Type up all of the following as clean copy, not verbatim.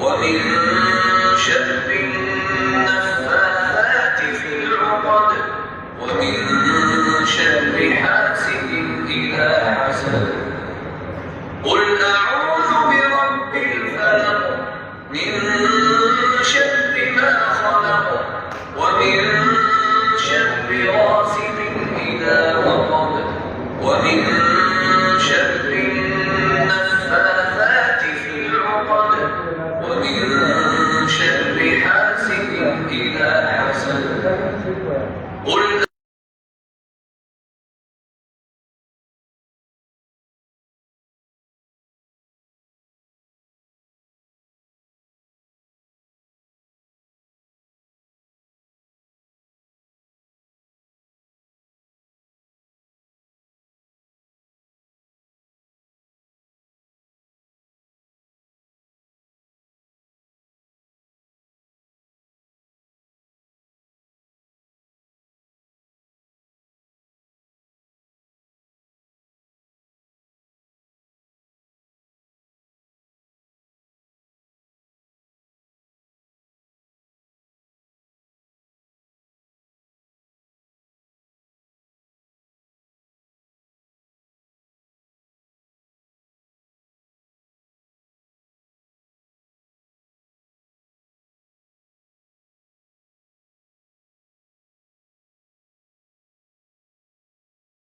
ومن شر النفاثات في العقد ومن شر حاسد إذا حسد قل أعوذ برب الفلق من شر ما خلق ومن شر غاسق إذا وقب ومن شر النفاثات في العقد ومن شر حاسد إذا حسد قل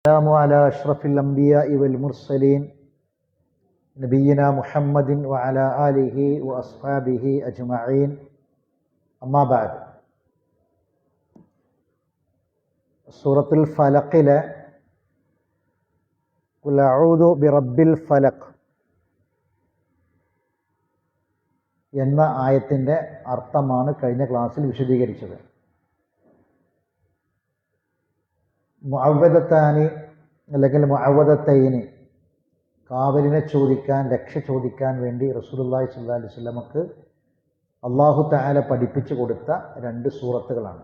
السلام على أشرف الأنبياء والمرسلين نبينا محمد وعلى آله وأصحابه أجمعين أما بعد سورة الفلق قل أعوذ برب الفلق എന്ന ആയത്തിൻ്റെ അർത്ഥമാണ് കഴിഞ്ഞ ക്ലാസ്സിൽ വിശദീകരിച്ചത്. മുഅവ്വദത്താനി അല്ലെങ്കിൽ മുഅവ്വദത്തൈനി കാവലിനെ ചോദിക്കാൻ, രക്ഷ ചോദിക്കാൻ വേണ്ടി റസൂലുള്ളാഹി സ്വല്ലല്ലാഹു അലൈഹി വസല്ലമക്ക് അല്ലാഹു തആല പഠിപ്പിച്ചു കൊടുത്ത രണ്ട് സൂറത്തുകളാണ്.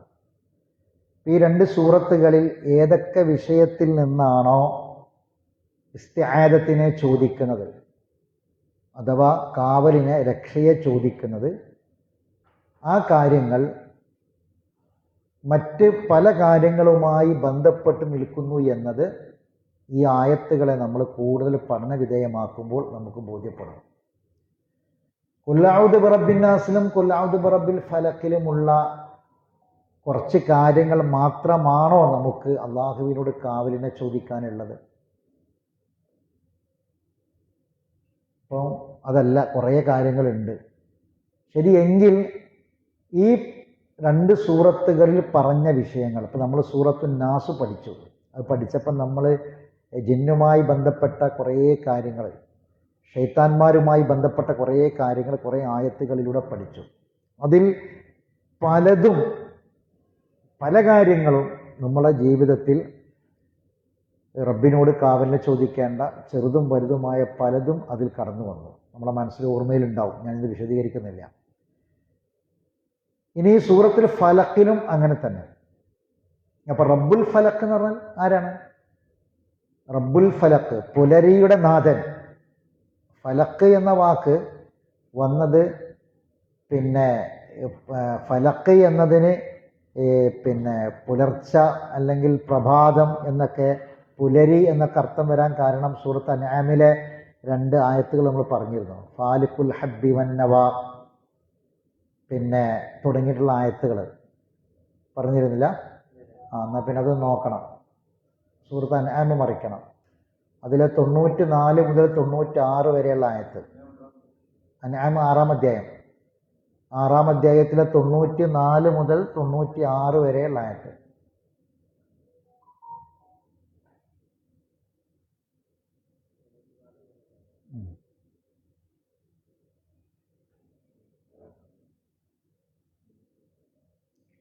ഈ രണ്ട് സൂറത്തുകളിൽ ഏതൊക്കെ വിഷയത്തിൽ നിന്നാണോ ഇസ്തിആദത്തിനെ ചോദിക്കുന്നത് അഥവാ കാവലിനെ, രക്ഷയെ ചോദിക്കുന്നത്, ആ കാര്യങ്ങൾ മറ്റ് പല കാര്യങ്ങളുമായി ബന്ധപ്പെട്ട് നിൽക്കുന്നു എന്നത് ഈ ആയത്തുകളെ നമ്മൾ കൂടുതൽ പഠനവിധേയമാക്കുമ്പോൾ നമുക്ക് ബോധ്യപ്പെടും. ഖുൽ അഊദു ബിറബ്ബിന്നാസിലും ഖുൽ അഊദു ബിറബ്ബിൽ ഫലക്കിലുമുള്ള കുറച്ച് കാര്യങ്ങൾ മാത്രമാണോ നമുക്ക് അള്ളാഹുവിനോട് കാവലിനെ ചോദിക്കാനുള്ളത്? അപ്പം അതല്ല, കുറേ കാര്യങ്ങളുണ്ട്. ശരിയെങ്കിൽ ഈ രണ്ട് സൂറത്തുകളിൽ പറഞ്ഞ വിഷയങ്ങൾ, ഇപ്പം നമ്മൾ സൂറത്തു നാസ് പഠിച്ചു. അത് പഠിച്ചപ്പം നമ്മൾ ജിന്നുമായി ബന്ധപ്പെട്ട കുറേ കാര്യങ്ങൾ, ശൈത്താന്മാരുമായി ബന്ധപ്പെട്ട കുറേ കാര്യങ്ങൾ കുറേ ആയത്തുകളിലൂടെ പഠിച്ചു. അതിൽ പല കാര്യങ്ങളും നമ്മളെ ജീവിതത്തിൽ റബ്ബിനോട് കാവലിനെ ചോദിക്കേണ്ട ചെറുതും വലുതുമായ പലതും അതിൽ കടന്നു വന്നു. നമ്മളെ മനസ്സിൽ ഓർമ്മയിലുണ്ടാവും, ഞാനിത് വിശദീകരിക്കുന്നില്ല. ഇനി ഈ സൂറത്തിൽ ഫലക്കിലും അങ്ങനെ തന്നെ. അപ്പം റബ്ബുൽ ഫലക്ക് എന്ന് പറഞ്ഞാൽ ആരാണ്? റബ്ബുൽ ഫലക്ക്, പുലരിയുടെ നാഥൻ. ഫലക്ക് എന്ന വാക്ക് വന്നത് ഫലക്ക് എന്നതിന് പുലർച്ച അല്ലെങ്കിൽ പ്രഭാതം എന്നൊക്കെ, പുലരി എന്നൊക്കെ അർത്ഥം വരാൻ കാരണം സൂറത്ത് അൻആമിലെ രണ്ട് ആയത്തുകൾ നമ്മൾ പറഞ്ഞിരുന്നു. ഫാലിഖുൽ ഹബ്ബി വന്നവ തുടങ്ങിയിട്ടുള്ള ആയത്തുകൾ പറഞ്ഞിരുന്നില്ല? എന്നാൽ പിന്നെ അത് നോക്കണം, സൂറത്ത് അൻആം മറിക്കണം. അതിലെ 94 മുതൽ 96 വരെയുള്ള ആയത്ത്. അൻആം 6-ാം അധ്യായം, 6-ാം അധ്യായത്തിലെ 94 മുതൽ 96 വരെയുള്ള ആയത്ത്.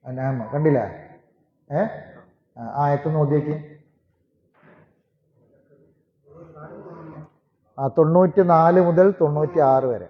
അൻആം കണ്ടില്ല? ആയത്ത് നോക്കിയേക്ക്. 94 മുതൽ 96 വരെ.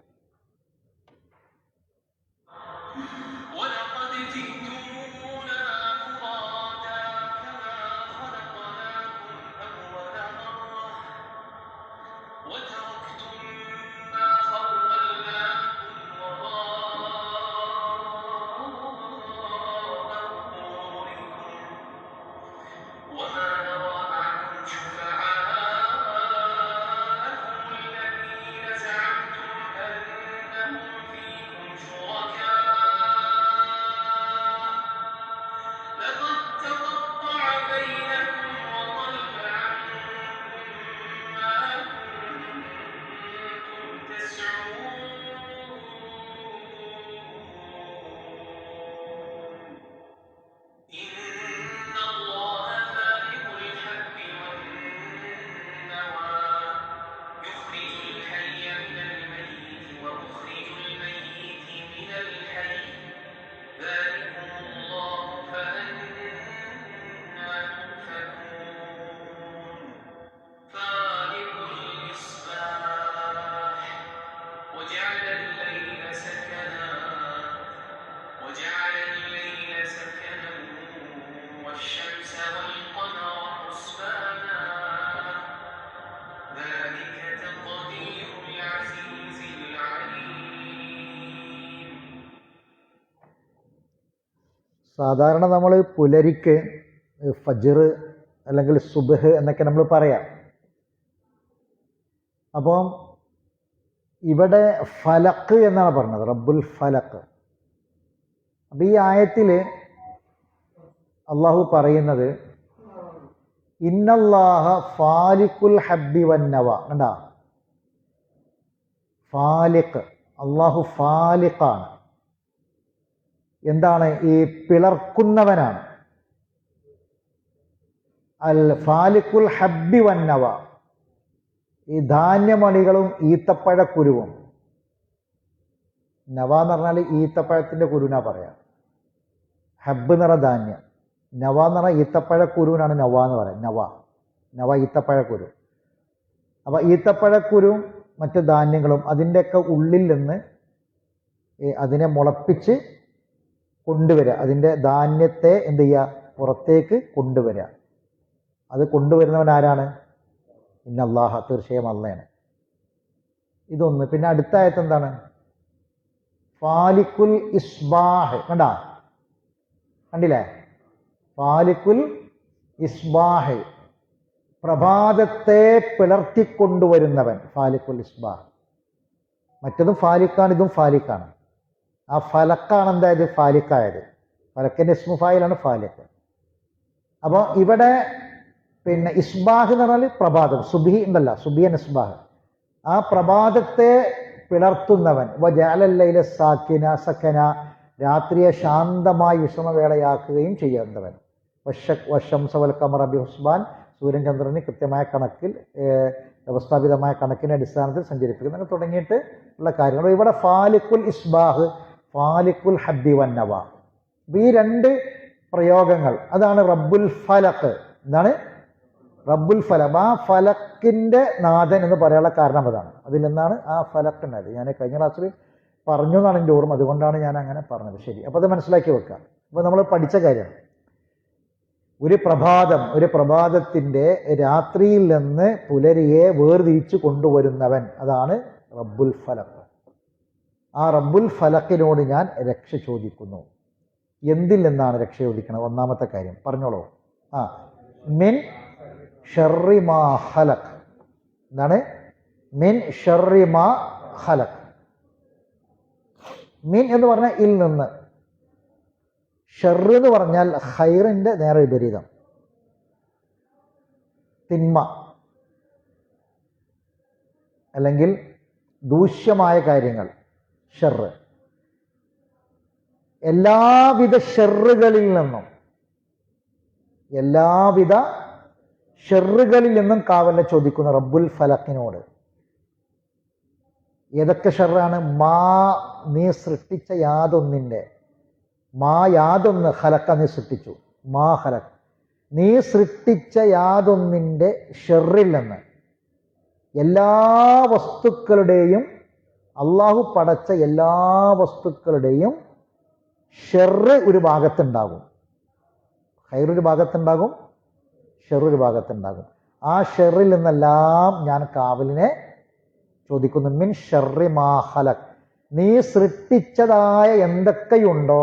സാധാരണ നമ്മൾ പുലരിക്ക് ഫജ്ർ അല്ലെങ്കിൽ സുബ്ഹ് എന്നൊക്കെ നമ്മൾ പറയാം. അപ്പോൾ ഇവിടെ ഫലക്ക് എന്നാണ് പറഞ്ഞത്, റബ്ബുൽ ഫലക്ക്. അപ്പം ഈ ആയത്തിൽ അള്ളാഹു പറയുന്നത് ഇന്നല്ലാഹ ഫാലിഖുൽ ഹബ്ബി വന്നവ. കണ്ടാ, ഫാലിഖ്, അള്ളാഹു ഫാലിഖാണ്. എന്താണ്? ഈ പിളർക്കുന്നവനാണ്. അൽ ഫാലിഖുൽ ഹബ്ബി വന്നവ, ഈ ധാന്യമണികളും ഈത്തപ്പഴക്കുരുവും. നവ എന്ന് പറഞ്ഞാൽ ഈത്തപ്പഴത്തിൻ്റെ കുരുവിനാ പറയാം. ഹബ്ബ് എന്ന് പറഞ്ഞ ധാന്യം, നവ എന്ന് പറഞ്ഞാൽ ഈത്തപ്പഴക്കുരുവിനാണ് നവ എന്ന് പറയാം. നവ ഈത്തപ്പഴക്കുരു. അപ്പം ഈത്തപ്പഴക്കുരുവും മറ്റ് ധാന്യങ്ങളും അതിൻ്റെയൊക്കെ ഉള്ളിൽ നിന്ന് അതിനെ മുളപ്പിച്ച് കൊണ്ടുവരിക. അതിൻ്റെ ധാന്യത്തെ എന്ത് ചെയ്യുക? പുറത്തേക്ക് കൊണ്ടുവരിക. അത് കൊണ്ടുവരുന്നവൻ ആരാണ്? ഇന്നല്ലാഹ, തീർച്ചയായും അള്ളയാണ്. ഇതൊന്ന്. പിന്നെ അടുത്ത ആയത്ത് എന്താണ്? ഫാലിഖുൽ ഇസ്ബാഹ്. കണ്ടില്ലേ? ഫാലിഖുൽ ഇസ്ബാഹ്, പ്രഭാതത്തെ പിളർത്തിക്കൊണ്ടുവരുന്നവൻ. ഫാലിഖുൽ ഇസ്ബാഹ്. മറ്റതും ഫാലിക്കാണ്, ഇതും ഫാലിക്കാണ്. ആ ഫലക്കാണ് എന്തായത്? ഫാലിക്കായത്. ഫലക്കിൻ്റെ ഇസ്മു ഫായിലാണ് ഫാലിക്ക്. അപ്പോൾ ഇവിടെ പിന്നെ ഇസ്ബാഹ് എന്ന് പറഞ്ഞാൽ പ്രഭാതം. സുബി ഉണ്ടല്ല, സുബിയൻ ഇസ്ബാഹ്. ആ പ്രഭാതത്തെ പിളർത്തുന്നവൻ. വജഅലല്ലൈല സക്കന, രാത്രിയെ ശാന്തമായി വിശ്രമവേളയാക്കുകയും ചെയ്യുന്നവൻ. വശംസ വൽ ഖമറ ബിഹുസ്ബാൻ, സൂര്യൻ ചന്ദ്രന് കൃത്യമായ കണക്കിൽ വ്യവസ്ഥാപിതമായ കണക്കിൻ്റെ അടിസ്ഥാനത്തിൽ സഞ്ചരിപ്പിക്കുന്നു. അങ്ങനെ തുടങ്ങിയിട്ട് ഉള്ള കാര്യങ്ങൾ. ഇവിടെ ഫാലിഖുൽ ഇസ്ബാഹ്, ഫാലിഖുൽ ഹബ്ബി വന്നവ. ഈ രണ്ട് പ്രയോഗങ്ങൾ, അതാണ് റബ്ബുൽ ഫലക്ക്. എന്താണ് റബ്ബുൽ ഫലം? ആ ഫലക്കിൻ്റെ നാഥൻ എന്ന് പറയാനുള്ള കാരണം അതാണ്. അതിൽ നിന്നാണ് ആ ഫലക്ക് ഉണ്ടായത്. ഞാൻ കഴിഞ്ഞ ക്ലാസ്സിൽ പറഞ്ഞു എന്നാണ് എൻ്റെ ഓർമ്മ, അതുകൊണ്ടാണ് ഞാൻ അങ്ങനെ പറഞ്ഞത്. ശരി, അപ്പോൾ അത് മനസ്സിലാക്കി വെക്കാം. അപ്പോൾ നമ്മൾ പഠിച്ച കാര്യമാണ്. ഒരു പ്രഭാതത്തിൻ്റെ രാത്രിയിൽ നിന്ന് പുലരിയെ വേർതിരിച്ചു കൊണ്ടുവരുന്നവൻ, അതാണ് റബ്ബുൽ ഫലക്ക്. ആ റബ്ബുൽ ഫലക്കിനോട് ഞാൻ രക്ഷ ചോദിക്കുന്നു. എന്തിൽ നിന്നാണ് രക്ഷ ചോദിക്കുന്നത്? ഒന്നാമത്തെ കാര്യം പറഞ്ഞോളൂ. മിൻ ഷർറി മാ ഖലഖ്. എന്താണ്? മിൻ ഷർറി മാ ഖലഖ്. മിൻ എന്ന് പറഞ്ഞാൽ ഇൽ നിന്ന്, ഷർറ് എന്ന് പറഞ്ഞാൽ ഖൈറിൻ്റെ നേരെ വിപരീതം, തിന്മ അല്ലെങ്കിൽ ദൂഷ്യമായ കാര്യങ്ങൾ, ഷർറ്. എല്ലാവിധ ഷർറുകളിൽ നിന്നും കാവലിനെ ചോദിക്കുന്ന റബ്ബുൽ ഫലക്കിനോട്. ഏതൊക്കെ ഷർറാണ്? മാ, നീ സൃഷ്ടിച്ച യാതൊന്നിൻ്റെ, യാതൊന്ന്, ഖലക്ക, നീ സൃഷ്ടിച്ചു, മാ ഖലക്, നീ സൃഷ്ടിച്ച യാതൊന്നിൻ്റെ ഷർറിൽ നിന്ന്. എല്ലാ വസ്തുക്കളുടെയും, അള്ളാഹു പടച്ച എല്ലാ വസ്തുക്കളുടെയും ഷർറ് ഒരു ഭാഗത്തുണ്ടാകും, ഖൈറൊരു ഭാഗത്തുണ്ടാകും, ഷെറൊരു ഭാഗത്തുണ്ടാകും. ആ ഷെറിൽ നിന്നെല്ലാം ഞാൻ കാവലിനെ ചോദിക്കുന്നു. മിൻ ഷർറി മാ ഖലഖ്, നീ സൃഷ്ടിച്ചതായ എന്തൊക്കെയുണ്ടോ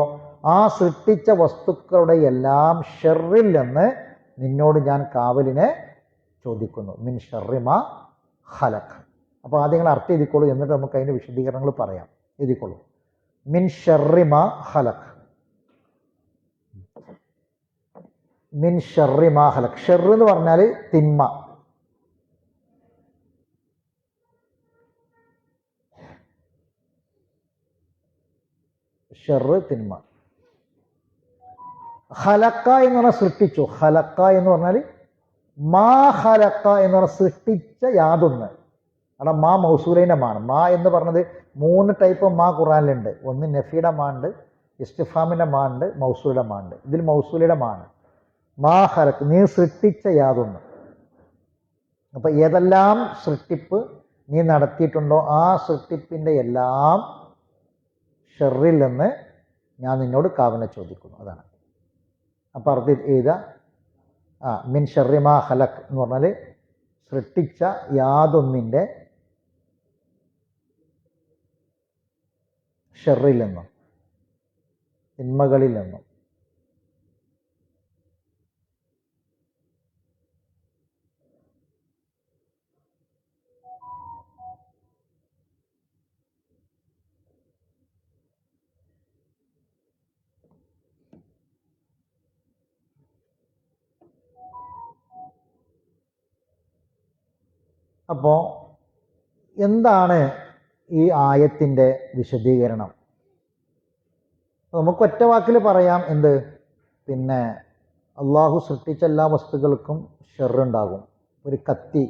ആ സൃഷ്ടിച്ച വസ്തുക്കളുടെ എല്ലാം ഷെറിൽ നിന്ന് നിന്നോട് ഞാൻ കാവലിനെ ചോദിക്കുന്നു. മിൻ ഷർറി മാ ഖലഖ്. അപ്പോൾ ആദ്യം നിങ്ങൾ അർത്ഥം എഴുതിക്കോളൂ, എന്നിട്ട് നമുക്ക് അതിൻ്റെ വിശദീകരണങ്ങൾ പറയാം. എഴുതിക്കോളൂ. മിൻ ഷർറി മാ ഖലഖ്, മിൻ ഷർറി മാ ഖലഖ്. ഷർറ് എന്ന് പറഞ്ഞാൽ തിന്മ. ഷർറ്, തിന്മ. ഖലക്ക എന്ന് പറഞ്ഞാൽ സൃഷ്ടിച്ചു. ഖലക്ക എന്ന് പറഞ്ഞാൽ മാ ഖലക്ക എന്ന് പറഞ്ഞാൽ സൃഷ്ടിച്ച യാതൊന്ന്. അവിടെ മാ മൗസൂലിൻ്റെ മാണ്. മാ എന്ന് പറഞ്ഞത് 3 ടൈപ്പ് മാ ഖുറാനിലുണ്ട്. ഒന്ന് നഫിയുടെ മാ ഉണ്ട്, ഇസ്തിഫാമിൻ്റെ മാ ഉണ്ട്, മൗസൂലിയുടെ മാ ഉണ്ട്. ഇതിൽ മൗസൂലിയുടെ മാണ്. മാ ഖലഖ്, നീ സൃഷ്ടിച്ച യാതൊന്ന്. അപ്പൊ ഏതെല്ലാം സൃഷ്ടിപ്പ് നീ നടത്തിയിട്ടുണ്ടോ ആ സൃഷ്ടിപ്പിൻ്റെ എല്ലാം ഷെറിൽ നിന്ന് ഞാൻ നിന്നോട് കാവലിനെ ചോദിക്കുന്നു. അതാണ്. അപ്പൊ അർത്ഥം എഴുതുക. മിൻ ഷർറി മാ ഖലഖ് എന്ന് പറഞ്ഞാൽ സൃഷ്ടിച്ച യാതൊന്നിൻ്റെ ഷെറിൽ നിന്നും, തിന്മകളിൽ നിന്നും. അപ്പോൾ എന്താണ് ഈ ആയത്തിൻ്റെ വിശദീകരണം? നമുക്ക് ഒറ്റ വാക്കിൽ പറയാം, എന്ത്? പിന്നെ അള്ളാഹു സൃഷ്ടിച്ച എല്ലാ വസ്തുക്കൾക്കും ഷെറുണ്ടാകും. ഒരു കത്തി,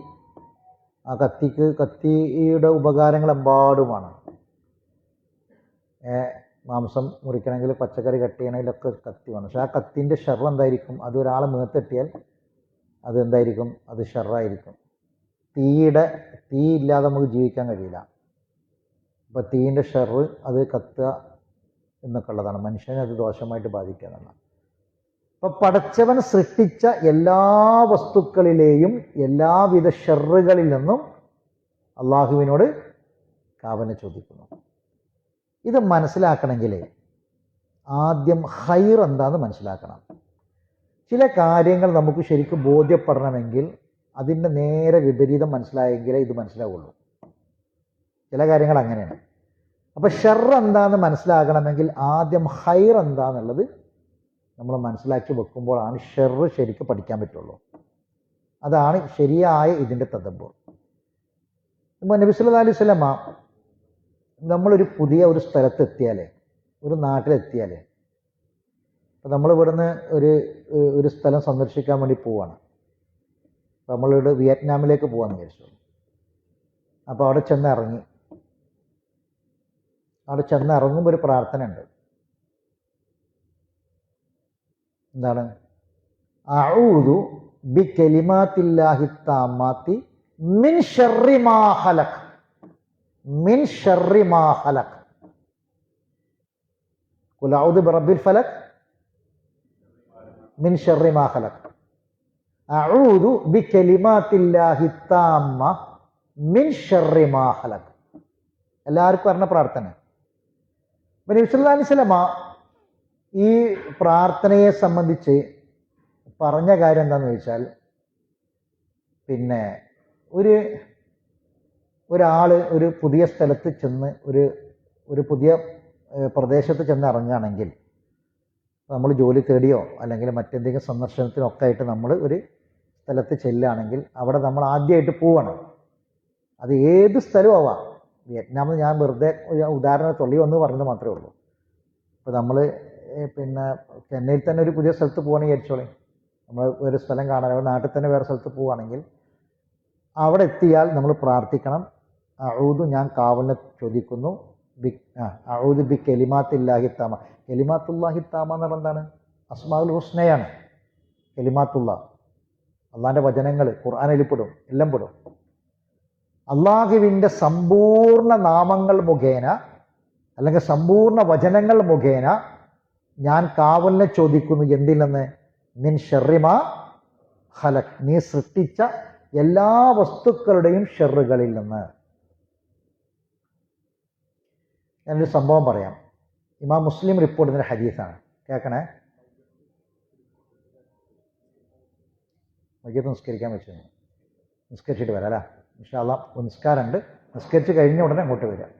ആ കത്തിയുടെ ഉപകാരങ്ങൾ എമ്പാടുമാണ്. മാംസം മുറിക്കണമെങ്കിൽ, പച്ചക്കറി കട്ട് ചെയ്യണമെങ്കിലൊക്കെ കത്തി വേണം. പക്ഷെ ആ കത്തിൻ്റെ ഷെർ എന്തായിരിക്കും? അത് ഒരാളെ മേത്തെട്ടിയാൽ അത് എന്തായിരിക്കും? അത് ഷെറായിരിക്കും. തീ ഇല്ലാതെ നമുക്ക് ജീവിക്കാൻ കഴിയില്ല. അപ്പോൾ തീയിൻ്റെ ഷെർ, അത് കത്തുക എന്നൊക്കെ ഉള്ളതാണ്. മനുഷ്യനെ അത് ദോഷമായിട്ട് ബാധിക്കുക എന്നുള്ളതാണ്. അപ്പോൾ പടച്ചവൻ സൃഷ്ടിച്ച എല്ലാ വസ്തുക്കളിലെയും എല്ലാവിധ ഷെറുകളിൽ നിന്നും അള്ളാഹുവിനോട് കാവലിനെ ചോദിക്കുന്നു. ഇത് മനസ്സിലാക്കണമെങ്കിൽ ആദ്യം ഖൈർ എന്താന്ന് മനസ്സിലാക്കണം. ചില കാര്യങ്ങൾ നമുക്ക് ശരിക്കും ബോധ്യപ്പെടണമെങ്കിൽ അതിൻ്റെ നേരെ വിപരീതം മനസ്സിലായെങ്കിലേ ഇത് മനസ്സിലാവുള്ളൂ. ചില കാര്യങ്ങൾ അങ്ങനെയാണ്. അപ്പോൾ ഷർ എന്താന്ന് മനസ്സിലാക്കണമെങ്കിൽ ആദ്യം ഖൈർ എന്താന്നുള്ളത് നമ്മൾ മനസ്സിലാക്കി വെക്കുമ്പോഴാണ് ഷർ ശരിക്കും പഠിക്കാൻ പറ്റുള്ളൂ. അതാണ് ശരിയായ ഇതിൻ്റെ തദബ്ബുർ. ഇപ്പോൾ നബി സല്ലല്ലാഹു അലൈഹി വസല്ലമ നമ്മളൊരു പുതിയ ഒരു സ്ഥലത്തെത്തിയാൽ, ഒരു നാട്ടിലെത്തിയാൽ, അപ്പോൾ നമ്മൾ ഇവിടുന്ന് ഒരു സ്ഥലം സന്ദർശിക്കാൻ വേണ്ടി പോവാണ്. അപ്പോൾ നമ്മളിവിടെ വിയറ്റ്നാമിലേക്ക് പോകാമെന്ന് വിചാരിച്ചു. അപ്പോൾ അവിടെ ചെന്ന് ഇറങ്ങുമ്പോൾ ഒരു പ്രാർത്ഥന ഉണ്ട്. എന്താണ്? അഊദു ബി കലിമാത്തില്ലാഹി താമ്മാത്തി മിൻ ശർരി മാ ഖലഖ്, മിൻ ശർരി മാ ഖലഖ്. ഖുൽ അഊദു ബിറബ്ബിൽ ഫലഖ് മിൻ ശർരി മാ ഖലഖ്. അഊദു ബി കലിമാത്തില്ലാഹി താമ്മ മിൻ ശർരി മാ ഖലഖ്. എല്ലാവർക്കും അറിഞ്ഞ പ്രാർത്ഥന. നബി സല്ലല്ലാഹു അലൈഹി വസല്ലമ ഈ പ്രാർത്ഥനയെ സംബന്ധിച്ച് പറഞ്ഞ കാര്യം എന്താണെന്ന് ചോദിച്ചാൽ, പിന്നെ ഒരാൾ ഒരു പുതിയ സ്ഥലത്ത് ചെന്ന് ഒരു പുതിയ പ്രദേശത്ത് ചെന്ന് ഇറങ്ങുകയാണെങ്കിൽ, നമ്മൾ ജോലി തേടിയോ അല്ലെങ്കിൽ മറ്റെന്തെങ്കിലും സന്ദർശനത്തിനൊക്കെ ആയിട്ട് നമ്മൾ ഒരു സ്ഥലത്ത് ചെല്ലുകയാണെങ്കിൽ അവിടെ നമ്മൾ ആദ്യമായിട്ട് പോവാണ്. അത് ഏത് സ്ഥലവും ആവാം. വിയറ്റ്നാമിൽ ഞാൻ വെറുതെ ഉദാഹരണം തൊള്ളി വന്ന് പറഞ്ഞത് മാത്രമേ ഉള്ളൂ. ഇപ്പോൾ നമ്മൾ പിന്നെ ചെന്നൈയിൽ തന്നെ ഒരു പുതിയ സ്ഥലത്ത് പോവുകയാണെങ്കിൽ വിചാരിച്ചോളേ, നമ്മൾ ഒരു സ്ഥലം കാണാൻ നാട്ടിൽ തന്നെ വേറെ സ്ഥലത്ത് പോവുകയാണെങ്കിൽ അവിടെ എത്തിയാൽ നമ്മൾ പ്രാർത്ഥിക്കണം, അഊദു, ഞാൻ കാവലിനെ ചോദിക്കുന്നു, അഊദു ബി കലിമാത്തില്ലാഹി താമ. കലിമാത്തുല്ലാഹി താമ എന്ന് പറഞ്ഞാൽ എന്താണ്? അസ്മാഉൽ ഹുസ്നയാണ് കലിമാത്തുള്ള. അള്ളാഹിൻ്റെ വചനങ്ങൾ ഖുർആനിൽ പെടും, എല്ലാം പെടും. അള്ളാഹുവിൻ്റെ സമ്പൂർണ്ണ നാമങ്ങൾ മുഖേന അല്ലെങ്കിൽ സമ്പൂർണ്ണ വചനങ്ങൾ മുഖേന ഞാൻ കാവലിനെ ചോദിക്കുന്നു. എന്തിൽ നിന്ന്? മിൻ ശർരി മാ ഖലഖ്, നീ സൃഷ്ടിച്ച എല്ലാ വസ്തുക്കളുടെയും ഷെറുകളിൽ നിന്ന്. ഞാനൊരു സംഭവം പറയാം. ഇമാം മുസ്ലിം റിപ്പോർട്ട് ചെയ്യുന്ന ഹദീസാണ്, കേൾക്കണേ. മയ്യത്ത് നിസ്കരിക്കാൻ വെച്ചു, നിസ്കരിച്ചിട്ട് വരാം അല്ലേ? ഇൻഷാ അല്ലാഹ് നിസ്കാരമുണ്ട്, നിസ്കരിച്ച് കഴിഞ്ഞ ഉടനെ അങ്ങോട്ട് വരാം.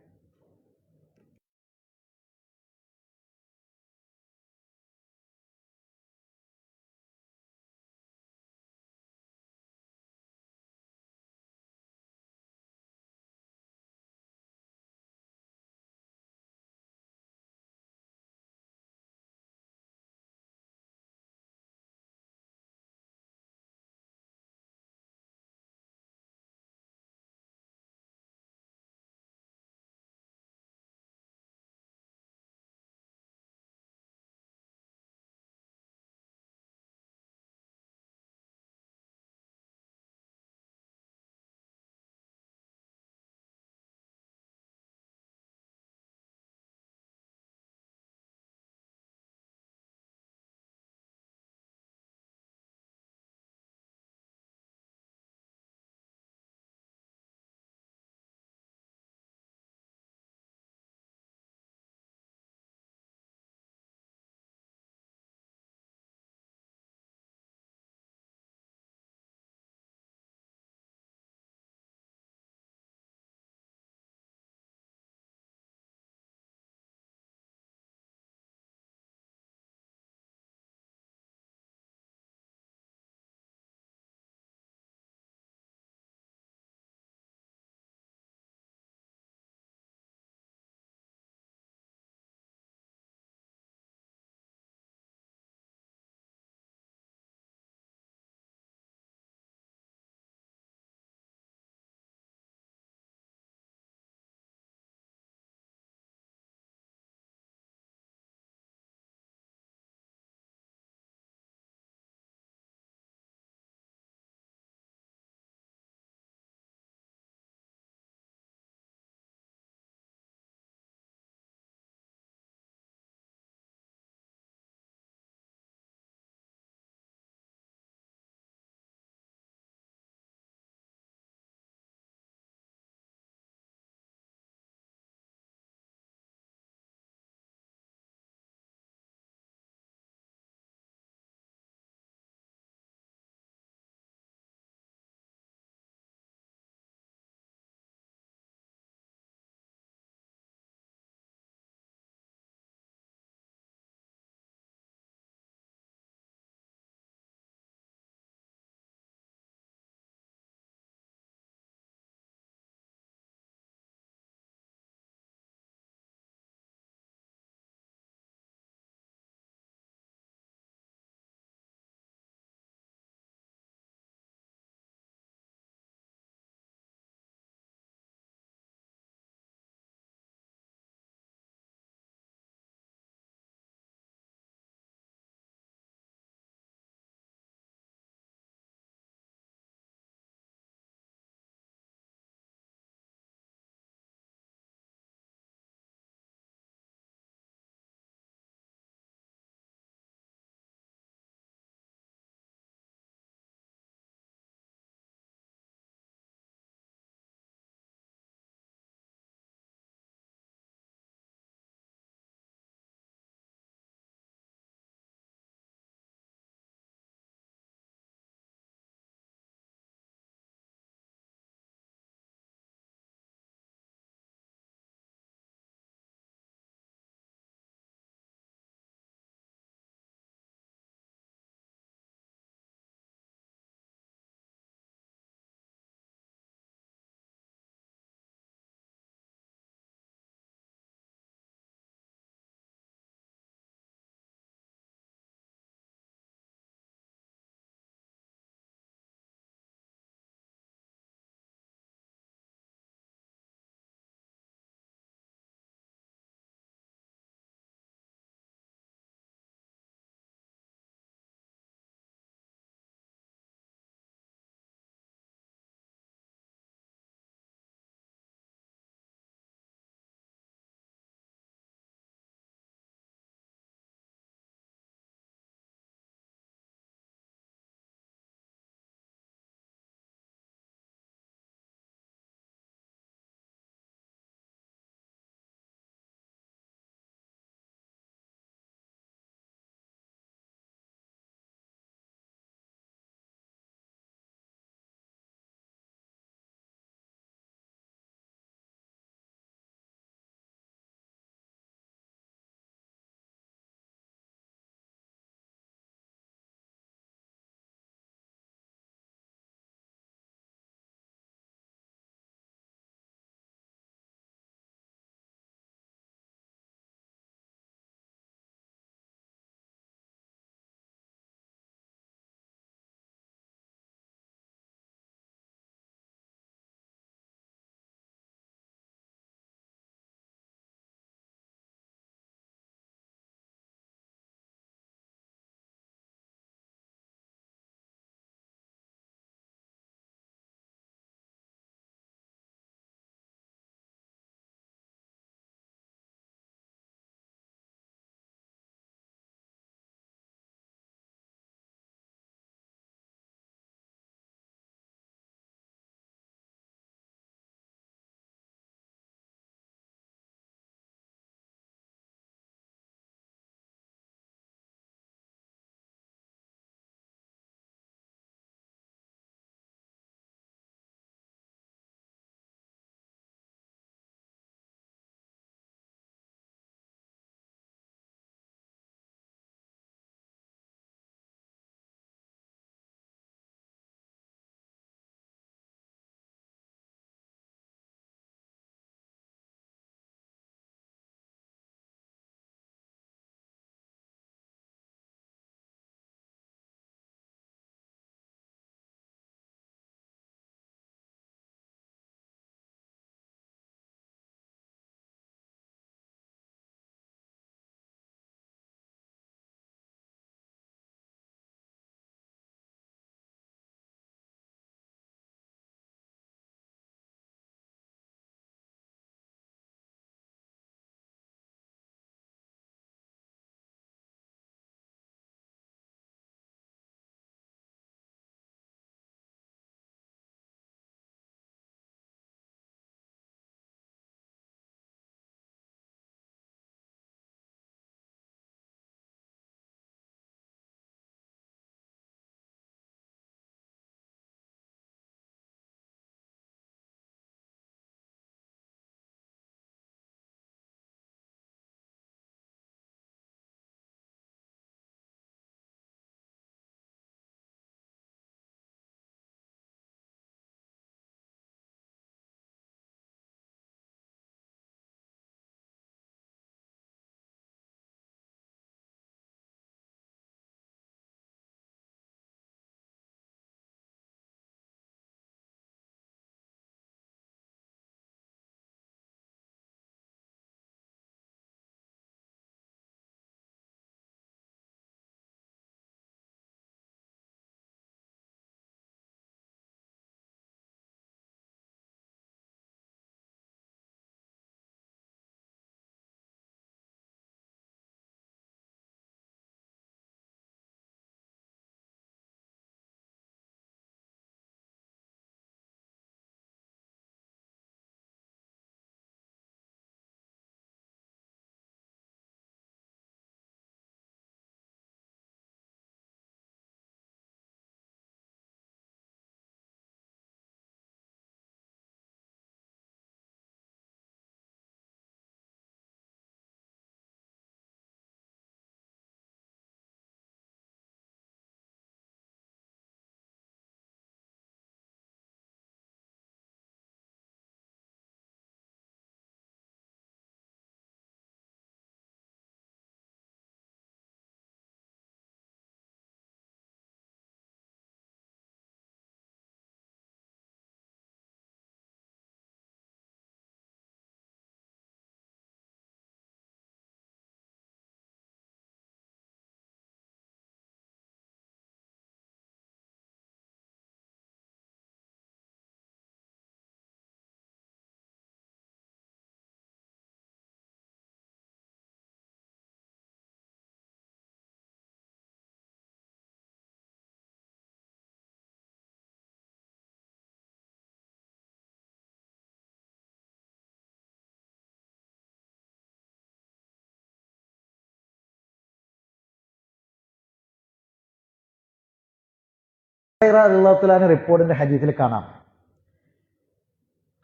അള്ളാഹുത്തലാന്റെ റിപ്പോർട്ടിന്റെ ഹദീസിൽ കാണാം,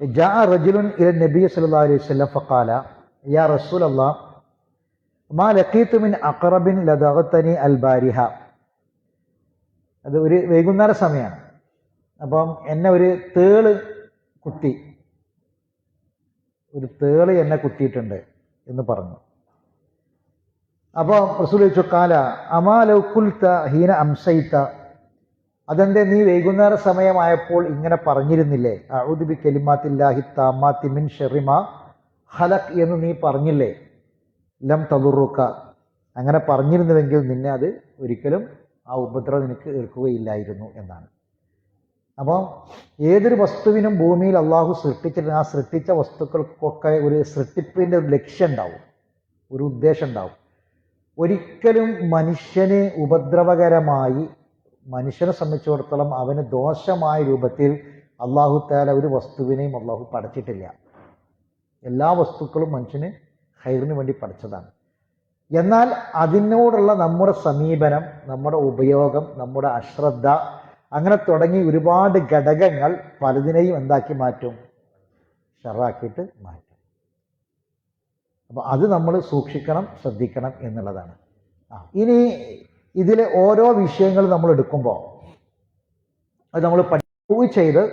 ജാഅ റജുലുൻ ഇല നബി സല്ലല്ലാഹു അലൈഹി വസല്ലം ഫഖാല യാ റസൂലല്ലാഹ് മാ ലഖീതു മിൻ അഖറബിൻ ലദഗതനി അൽ ബാരിഹ. അത് ഒരു വൈകുന്നേര സമയമാണ്. അപ്പം എന്നെ ഒരു തേള് എന്നെ കുത്തിയിട്ടുണ്ട് എന്ന് പറഞ്ഞു. അപ്പോൾ റസൂൽ ചോദിച്ചു, കാല അമാ ലൗ ഖുൽത ഹീന അംസൈത, അതെന്തേ നീ വൈകുന്നേര സമയമായപ്പോൾ ഇങ്ങനെ പറഞ്ഞിരുന്നില്ലേ? അഊദു ബി കലിമാത്തില്ലാഹി താമ്മാത്തി മിൻ ശർരി മാ ഖലഖ് എന്ന് നീ പറഞ്ഞില്ലേ? ലം തദുറുക, അങ്ങനെ പറഞ്ഞിരുന്നുവെങ്കിൽ നിന്നെ അത് ഒരിക്കലും ആ ഉപദ്രവം നിനക്ക് ഏൽക്കുകയില്ലായിരുന്നു എന്നാണ്. അപ്പോൾ ഏതൊരു വസ്തുവിനും ഭൂമിയിൽ അള്ളാഹു സൃഷ്ടിച്ചിട്ട് ആ സൃഷ്ടിച്ച വസ്തുക്കൾക്കൊക്കെ ഒരു സൃഷ്ടിപ്പിൻ്റെ ഒരു ലക്ഷ്യം ഉണ്ടാവും, ഒരു ഉദ്ദേശം ഉണ്ടാവും. ഒരിക്കലും മനുഷ്യന് ഉപദ്രവകരമായി, മനുഷ്യനെ സംബന്ധിച്ചിടത്തോളം അവന് ദോഷമായ രൂപത്തിൽ അള്ളാഹു തആല ഒരു വസ്തുവിനെയും അള്ളാഹു പടച്ചിട്ടില്ല. എല്ലാ വസ്തുക്കളും മനുഷ്യന് ഖൈറിന് വേണ്ടി പഠിച്ചതാണ്. എന്നാൽ അതിനോടുള്ള നമ്മുടെ സമീപനം, നമ്മുടെ ഉപയോഗം, നമ്മുടെ അശ്രദ്ധ, അങ്ങനെ തുടങ്ങി ഒരുപാട് ഘടകങ്ങൾ പലതിനെയും എന്താക്കി മാറ്റും? ഷറാക്കിയിട്ട് മാറ്റും. അപ്പോൾ അത് നമ്മൾ സൂക്ഷിക്കണം, ശ്രദ്ധിക്കണം എന്നുള്ളതാണ്. ഇനി ഇതിലെ ഓരോ വിഷയങ്ങൾ നമ്മൾ എടുക്കുമ്പോൾ അത് നമ്മൾ പഠിക്കുകയും ചെയ്ത്